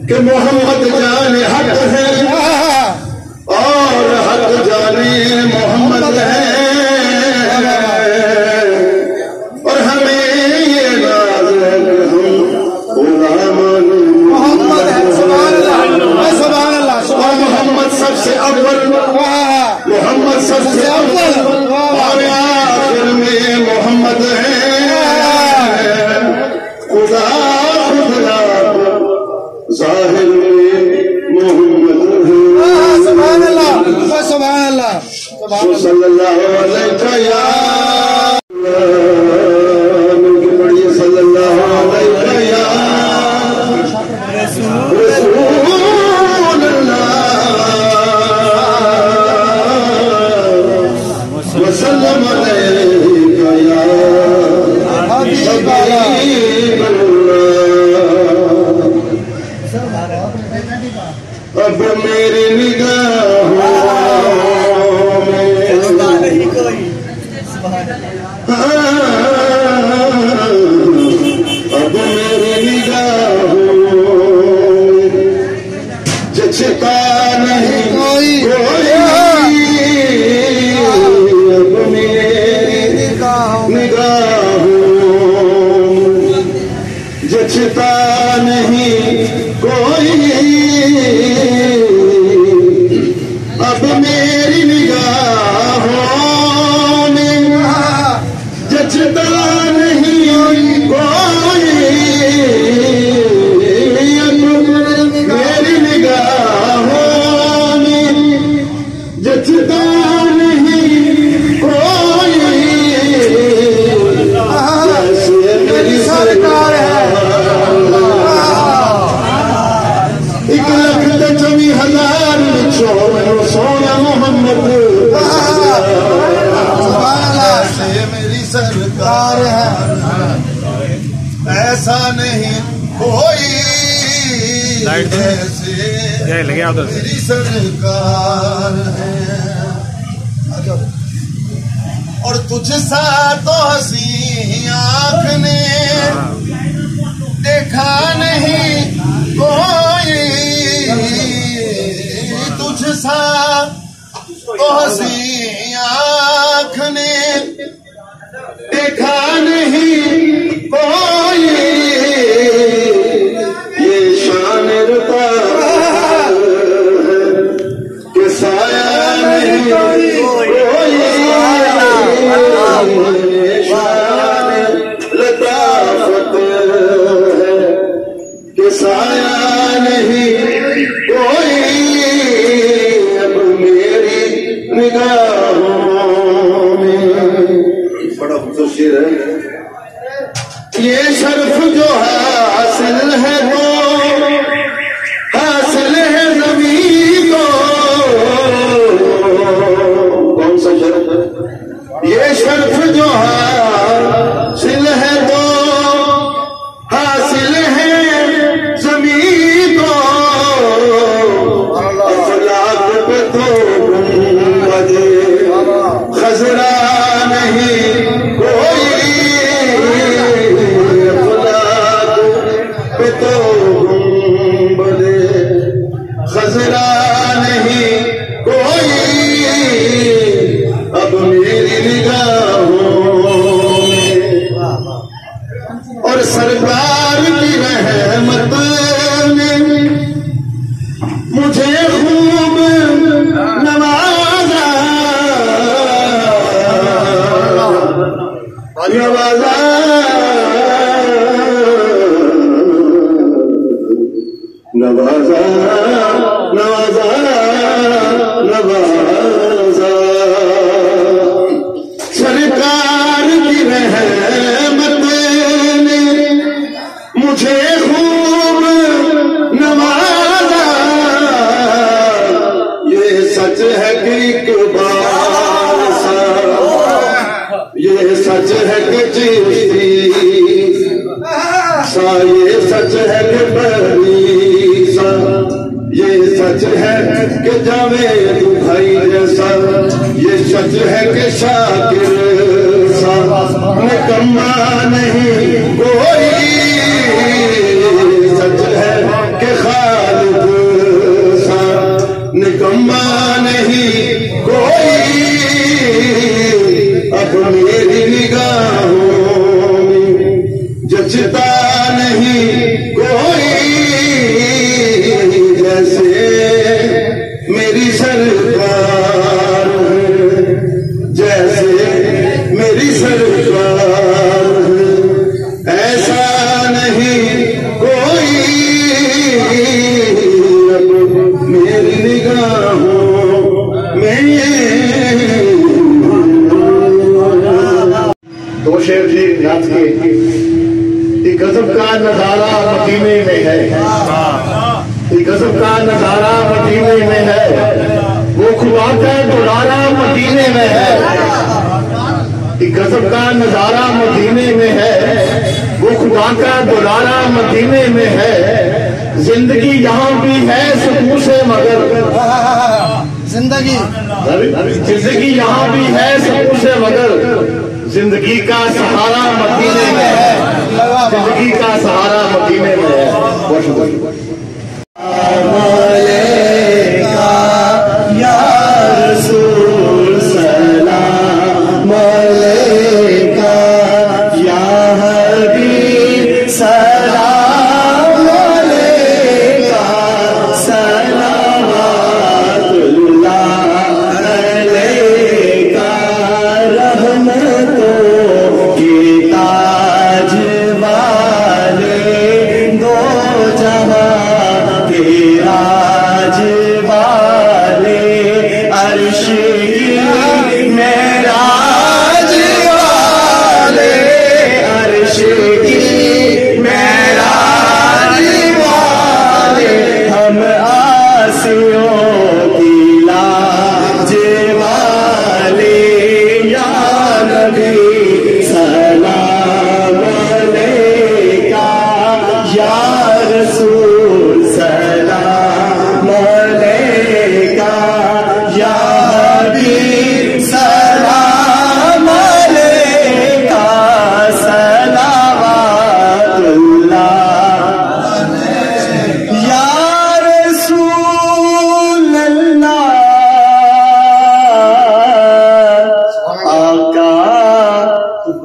कि मोहम्मद जाने हक है और हक जाने मोहम्मद है, और हमें ये नाज है कि हम गुलाम मोहम्मद है। सुभान अल्लाह, और मोहम्मद सबसे अव्वल, मोहम्मद सबसे अव्वल और आखिर में मोहम्मद है। खुदा जाहिर में मोहम्मद है। सुभान अल्लाह, सुभान अल्लाह, सल्लल्लाहु अलैहि सल्लल्लाहु अलैहि वसल्लम अलैका या हबीब अब मेरी निगाहों में नहीं कोई, अब मेरी निगाहों में जचता नहीं कोई, अब मेरी निगाहों में जचता नहीं कोई, अब मेरी निगाहों में जचता नहीं कोई, अब मेरी निगाहों में जचता नहीं कोई, जैसे मेरी सरकार है। एक लाख चौबीस हजार सोना मोहम्मद से मेरी सरकार है, ऐसा नहीं कोई जैसे मेरी सरकार है। और तुझसा तो हंसी आँख ने देखा नहीं कोई, तुझसा तो हंसी आँख ने देखा नहीं कोई, ये शान रुता कि साया नहीं कोई, शान ये शर्फ जो हासिल है वो हासिल है ज़मीन को। कौन सा शर्फ है? ये शर्फ जो हासिल है वो हासिल है ज़मीन को। अफलाक पे तो गुंबदे खजरा नहीं कोई, अफलाक पे तो गुंबदे खजरा नहीं कोई। अब मेरी निगाहों में और सरकार की रहमत ने मुझे खूब नवाजा नवाजा नवाजा नवाजा नवाजा। सरकार की रहमत ने मुझे खूब नवाजा। ये सच है कि इकबाल सा, ये सच है कि चिश्ती सा, ये सच है कि बरी सा, ये सच है कि जावेद भाई जैसा, ये सच है कि शाकिर सा निकम्मा नहीं कोई। सच है कि खालिद सा निकम्मा नहीं कोई। अब मेरी निगाहों में जचता नहीं कोई। जैसे मेरी सरकार है, जैसे मेरी सरकार है, ऐसा नहीं कोई। अब मेरी निगाहों में दो शेर थे नाथ के। एक गजब का नजारा मदीने में है, एक गजब का नजारा मदीने में है, वो खुदा का दुलारा मदीने में है। एक गजब का नजारा मदीने में है, वो खुदा का दुलारा मदीने में है। जिंदगी यहाँ भी है सुकून से मगर जिंदगी यहाँ भी है सुकून से मगर जिंदगी का सहारा मदीने में है, जिंदगी का सहारा मदीने में है। बहुत शुक्रिया।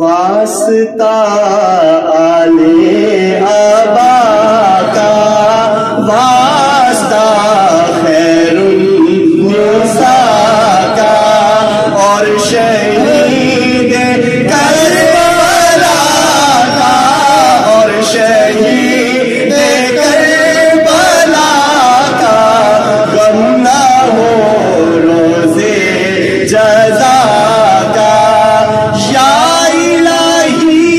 वास्ता आले अबा का वास्ता खैरुन्निसा का और शहीद करबला का और शहीद करबला का गम ना हो रोज़े जज़ा का या इलाही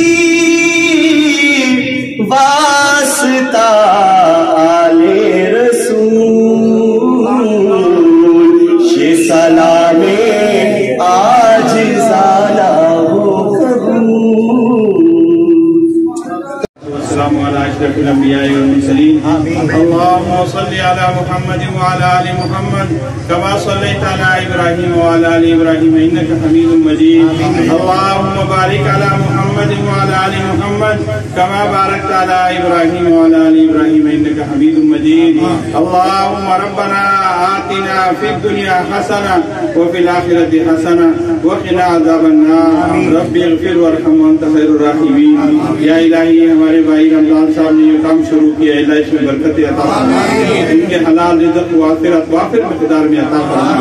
वस्सलामु अला अशरफिल अंबिया वल मुरसलीन। अल्लाहुम्मा सल्लि अला मुहम्मद व अला आलि मुहम्मद कमा सल्लैता अला इब्राहीम व अला आलि इब्राहीम इन्नका हमीदुम मजीद। अल्लाहुम्मा बारिक अला मुहम्मद व अला आलि मुहम्मद कमा बारकता अला इब्राहीम व अला आलि इब्राहीम इन्नका हमीदुम मजीद। अल्लाहुम्मा रब्बना आतिना फिद दुनिया हसना व फिल आखिरति हसना व क़िना अज़ाबन नार। रब्बि इग़फिर वरहम व अंत खैरुर राहिमीन। या इलाही, हमारे भाई रमजान साहब ने ये काम शुरू किया, अल्लाह इसमें बरकतें अता फरमा, इनके हलाल रिज़्क़ वाफिर मिक़दार में अता फरमा,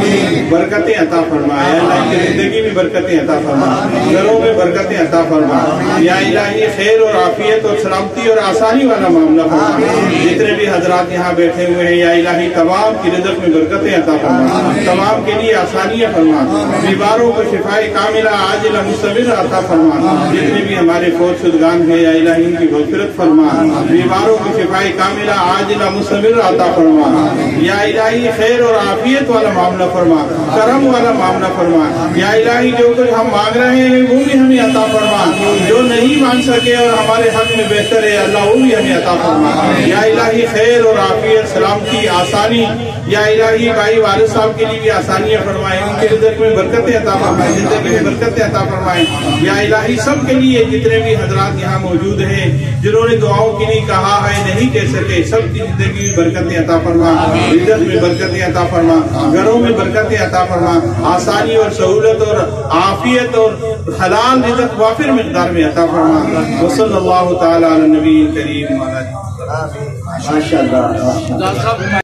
बरकतें अता फरमा। या अल्लाह इनकी ज़िंदगी में बरकतें अता फरमा, घरों में बरकतें अता फरमा। या इलाही, खैर और आफियत और सलामती और आसानी वाला मामला फरमा। जितने भी हजरात यहाँ बैठे हुए हैं, या इलाही तमाम की रिज़्क़ में बरकतें अता फरमा, तमाम के लिए आसानियाँ फरमा, बीमारों को शिफाए कामिला आजिला मुस्तमिर अता फरमा। जितने भी हमारे फौत शुदगान है, या इलाही इनकी मग़फ़िरत फरमा, बीमारों को शिफाए कामिला आजिला मुस्तमिर अता फरमा। या इलाही, खैर और आफियत वाला मामला फरमा, करम वाला मामला फरमा। या इलाही, जो कुछ हम मांग रहे हैं वो भी हमें अता फरमा, जो नहीं मांग सके और हमारे हक में बेहतर है अल्लाह वो भी हमें अता फरमा। या इलाही, खैर और आफियत, सलामती, आसानी। या इलाही, भाई वालिद साहब के लिए भी आसानियाँ फरमाए, उनके रिज़्क़ में बरकतें अता फरमाए, ज़िंदगी में बरकतें अता फरमाए। या इलाही, सब के लिए जितने भी हजरात यहाँ मौजूद हैं, जिन्होंने दुआओं के लिए कहा है नहीं कह सके, सब की जिंदगी में बरकतें अता फरमा, रिज़्क़ में बरकतें अता फरमा, घरों में बरकतें अता फरमा, आसानी और सहूलत और आफियत और हलाल रिज़्क़ वाफिर मिक़दार में अता फरमा। वसल्लल्लाहु तआला अला नबी करीम। माशाअल्लाह।